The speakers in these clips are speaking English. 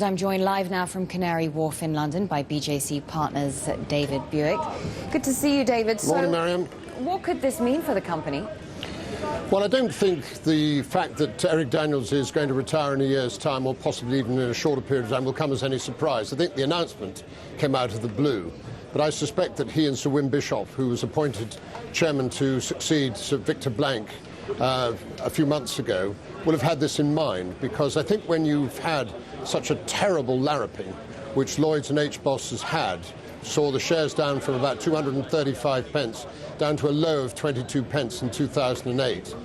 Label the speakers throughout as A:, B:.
A: I'm joined live now from Canary Wharf in London by BGC Partners David Buik. Good to see you, David.
B: Morning, Maryam.
A: What could this mean for the company?
B: Well, I don't think the fact that Eric Daniels is going to retire in a year's time, or possibly even in a shorter period of time, will come as any surprise. I think the announcement came out of the blue, but I suspect that he and Sir Wim Bischoff, who was appointed chairman to succeed Sir Victor Blank a few months ago, will have had this in mind, because I think when you've had such a terrible larruping, which Lloyds and HBOS has had, saw the shares down from about 235 pence down to a low of 22 pence in 2008.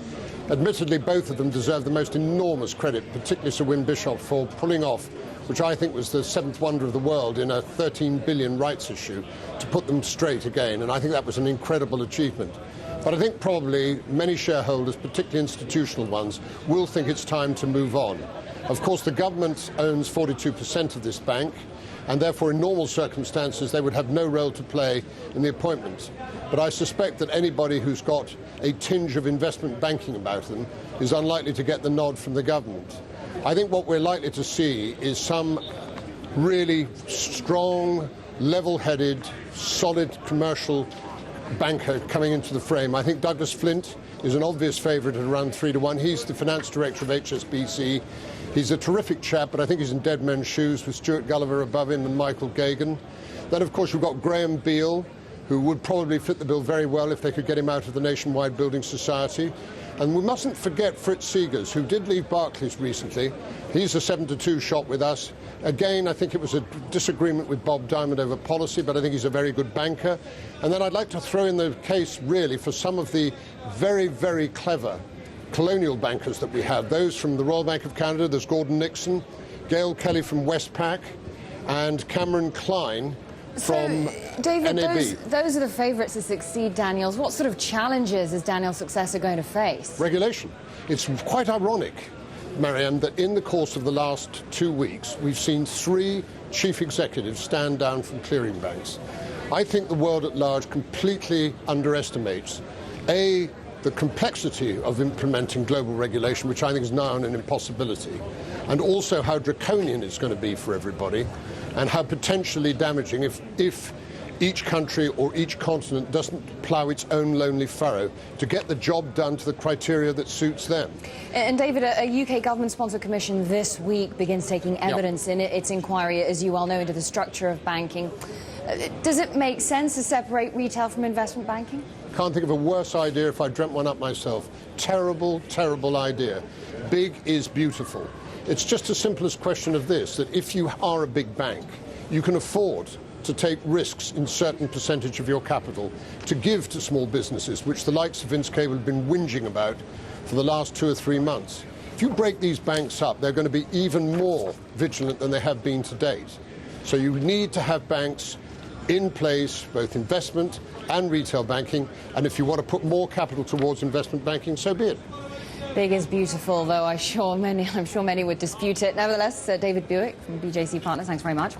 B: Admittedly, both of them deserve the most enormous credit, particularly Sir Wim Bischoff, for pulling off, which I think was the seventh wonder of the world in a 13 billion rights issue, to put them straight again, and I think that was an incredible achievement. But I think probably many shareholders, particularly institutional ones, will think it's time to move on. Of course, the government owns 42% of this bank, and therefore in normal circumstances they would have no role to play in the appointment. But I suspect that anybody who's got a tinge of investment banking about them is unlikely to get the nod from the government. I think what we're likely to see is some really strong, level-headed, solid commercial banker coming into the frame. I think Douglas Flint is an obvious favourite at around 3 to 1. He's the finance director of HSBC. He's a terrific chap, but I think he's in dead men's shoes with Stuart Gulliver above him and Michael Gagan. Then, of course, you've got Graham Beale, who would probably fit the bill very well if they could get him out of the Nationwide Building Society. And we mustn't forget Fritz Seegers, who did leave Barclays recently. He's a 7-2 shot with us. Again, I think it was a disagreement with Bob Diamond over policy, but I think he's a very good banker. And then I'd like to throw in the case, really, for some of the very, very clever colonial bankers that we have. Those from the Royal Bank of Canada, there's Gordon Nixon, Gail Kelly from Westpac, and Cameron Klein from
A: David,
B: NAB.
A: those are the favourites to succeed Daniels. What sort of challenges is Daniels' successor going to face?
B: Regulation. It's quite ironic, Maryam, that in the course of the last 2 weeks, we've seen 3 chief executives stand down from clearing banks. I think the world at large completely underestimates, A, the complexity of implementing global regulation, which I think is now an impossibility, and also how draconian it's going to be for everybody, and how potentially damaging if each country or each continent doesn't plough its own lonely furrow to get the job done to the criteria that suits them.
A: And David, a UK government-sponsored commission this week begins taking evidence in its inquiry, as you well know, into the structure of banking. Does it make sense to separate retail from investment banking?
B: Can't think of a worse idea if I dreamt one up myself. Terrible, terrible idea. Big is beautiful. It's just as simple as question of this, that if you are a big bank, you can afford to take risks in certain percentage of your capital to give to small businesses, which the likes of Vince Cable have been whinging about for the last 2 or 3 months. If you break these banks up, they're going to be even more vigilant than they have been to date. So you need to have banks in place, both investment and retail banking, and if you want to put more capital towards investment banking, so be it.
A: Big is beautiful, though I'm sure many would dispute it. Nevertheless, David Buik from BGC Partners, thanks very much.